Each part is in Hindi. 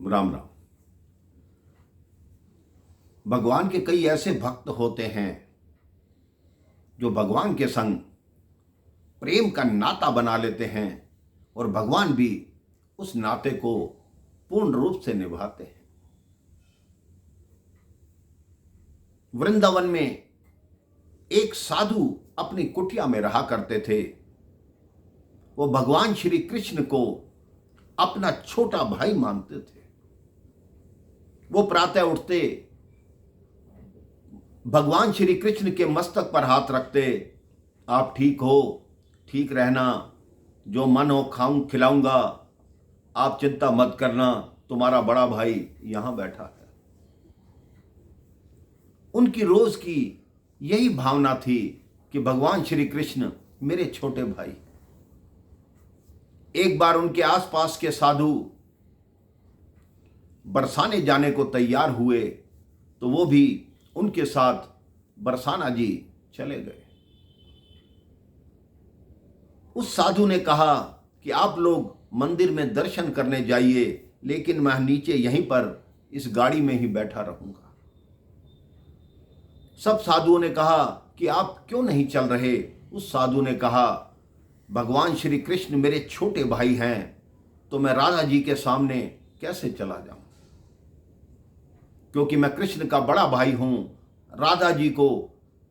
राम राम। भगवान के कई ऐसे भक्त होते हैं जो भगवान के संग प्रेम का नाता बना लेते हैं और भगवान भी उस नाते को पूर्ण रूप से निभाते हैं। वृंदावन में एक साधु अपनी कुटिया में रहा करते थे। वो भगवान श्री कृष्ण को अपना छोटा भाई मानते थे। वो प्रातः उठते, भगवान श्री कृष्ण के मस्तक पर हाथ रखते, आप ठीक हो, ठीक रहना, जो मन हो खाऊं खिलाऊंगा, आप चिंता मत करना, तुम्हारा बड़ा भाई यहां बैठा है। उनकी रोज की यही भावना थी कि भगवान श्री कृष्ण मेरे छोटे भाई। एक बार उनके आसपास के साधु बरसाने जाने को तैयार हुए तो वो भी उनके साथ बरसाना जी चले गए। उस साधु ने कहा कि आप लोग मंदिर में दर्शन करने जाइए, लेकिन मैं नीचे यहीं पर इस गाड़ी में ही बैठा रहूंगा। सब साधुओं ने कहा कि आप क्यों नहीं चल रहे। उस साधु ने कहा, भगवान श्री कृष्ण मेरे छोटे भाई हैं, तो मैं राधा जी के सामने कैसे चला जाऊं, क्योंकि मैं कृष्ण का बड़ा भाई हूं। राधा जी को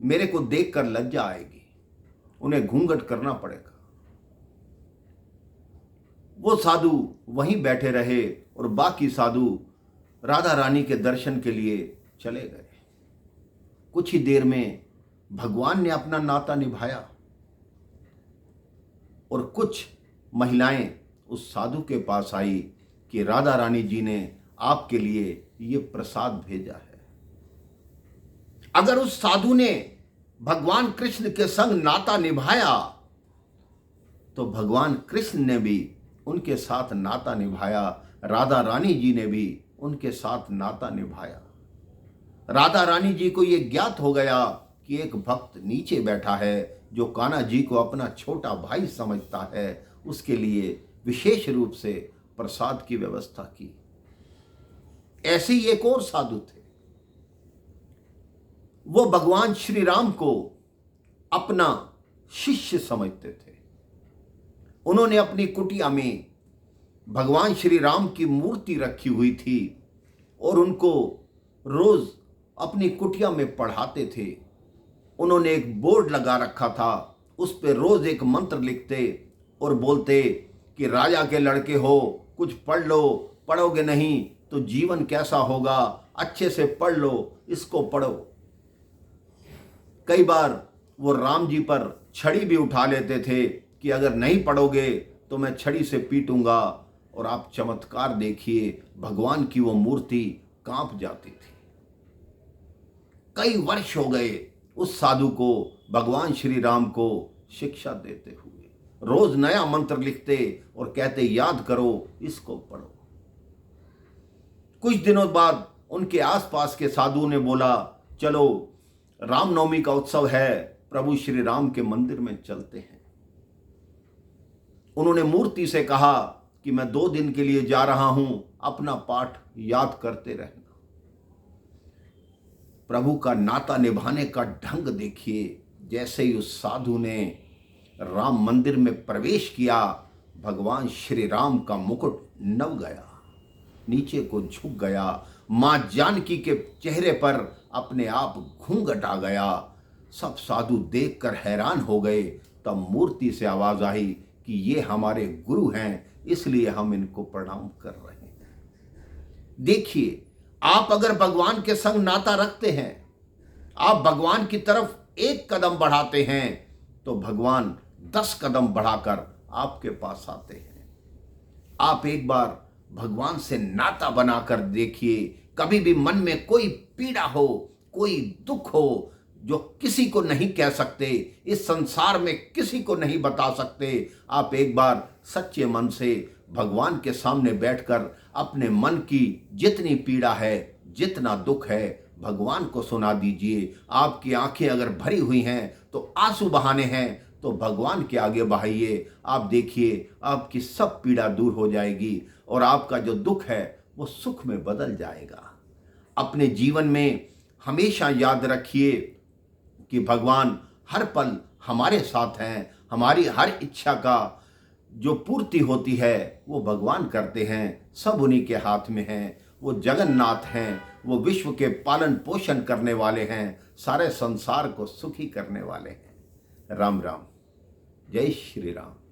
मेरे को देखकर लज्जा आएगी, उन्हें घूंघट करना पड़ेगा। वो साधु वहीं बैठे रहे और बाकी साधु राधा रानी के दर्शन के लिए चले गए। कुछ ही देर में भगवान ने अपना नाता निभाया और कुछ महिलाएं उस साधु के पास आई कि राधा रानी जी ने आपके लिए ये प्रसाद भेजा है। अगर उस साधु ने भगवान कृष्ण के संग नाता निभाया तो भगवान कृष्ण ने भी उनके साथ नाता निभाया, राधा रानी जी ने भी उनके साथ नाता निभाया। राधा रानी जी को यह ज्ञात हो गया कि एक भक्त नीचे बैठा है जो कान्हा जी को अपना छोटा भाई समझता है। उसके लिए विशेष रूप से प्रसाद की व्यवस्था की। ऐसे ही एक और साधु थे। वो भगवान श्री राम को अपना शिष्य समझते थे। उन्होंने अपनी कुटिया में भगवान श्री राम की मूर्ति रखी हुई थी और उनको रोज अपनी कुटिया में पढ़ाते थे। उन्होंने एक बोर्ड लगा रखा था, उस पर रोज एक मंत्र लिखते और बोलते कि राजा के लड़के हो, कुछ पढ़ लो, पढ़ोगे नहीं तो जीवन कैसा होगा, अच्छे से पढ़ लो, इसको पढ़ो। कई बार वो राम जी पर छड़ी भी उठा लेते थे कि अगर नहीं पढ़ोगे तो मैं छड़ी से पीटूंगा। और आप चमत्कार देखिए, भगवान की वो मूर्ति कांप जाती थी। कई वर्ष हो गए उस साधु को भगवान श्री राम को शिक्षा देते हुए। रोज नया मंत्र लिखते और कहते, याद करो, इसको पढ़ो। कुछ दिनों बाद उनके आसपास के साधु ने बोला, चलो रामनवमी का उत्सव है, प्रभु श्री राम के मंदिर में चलते हैं। उन्होंने मूर्ति से कहा कि मैं 2 दिन के लिए जा रहा हूं, अपना पाठ याद करते रहना। प्रभु का नाता निभाने का ढंग देखिए। जैसे ही उस साधु ने राम मंदिर में प्रवेश किया, भगवान श्री राम का मुकुट नव गया, नीचे को झुक गया। मां जानकी के चेहरे पर अपने आप घूंघट आ गया। सब साधु देखकर हैरान हो गए। तब मूर्ति से आवाज आई कि ये हमारे गुरु हैं, इसलिए हम इनको प्रणाम कर रहे हैं। देखिए, आप अगर भगवान के संग नाता रखते हैं, आप भगवान की तरफ एक कदम बढ़ाते हैं तो भगवान 10 कदम बढ़ाकर आपके पास आते हैं। आप एक बार भगवान से नाता बनाकर देखिए। कभी भी मन में कोई पीड़ा हो, कोई दुख हो जो किसी को नहीं कह सकते, इस संसार में किसी को नहीं बता सकते, आप एक बार सच्चे मन से भगवान के सामने बैठकर अपने मन की जितनी पीड़ा है, जितना दुख है, भगवान को सुना दीजिए। आपकी आंखें अगर भरी हुई हैं तो आंसू बहाने हैं तो भगवान के आगे बहाइए। आप देखिए, आपकी सब पीड़ा दूर हो जाएगी और आपका जो दुख है वो सुख में बदल जाएगा। अपने जीवन में हमेशा याद रखिए कि भगवान हर पल हमारे साथ हैं। हमारी हर इच्छा का जो पूर्ति होती है वो भगवान करते हैं, सब उन्हीं के हाथ में हैं। वो जगन्नाथ हैं, वो विश्व के पालन पोषण करने वाले हैं, सारे संसार को सुखी करने वाले हैं। राम राम, जय श्री राम।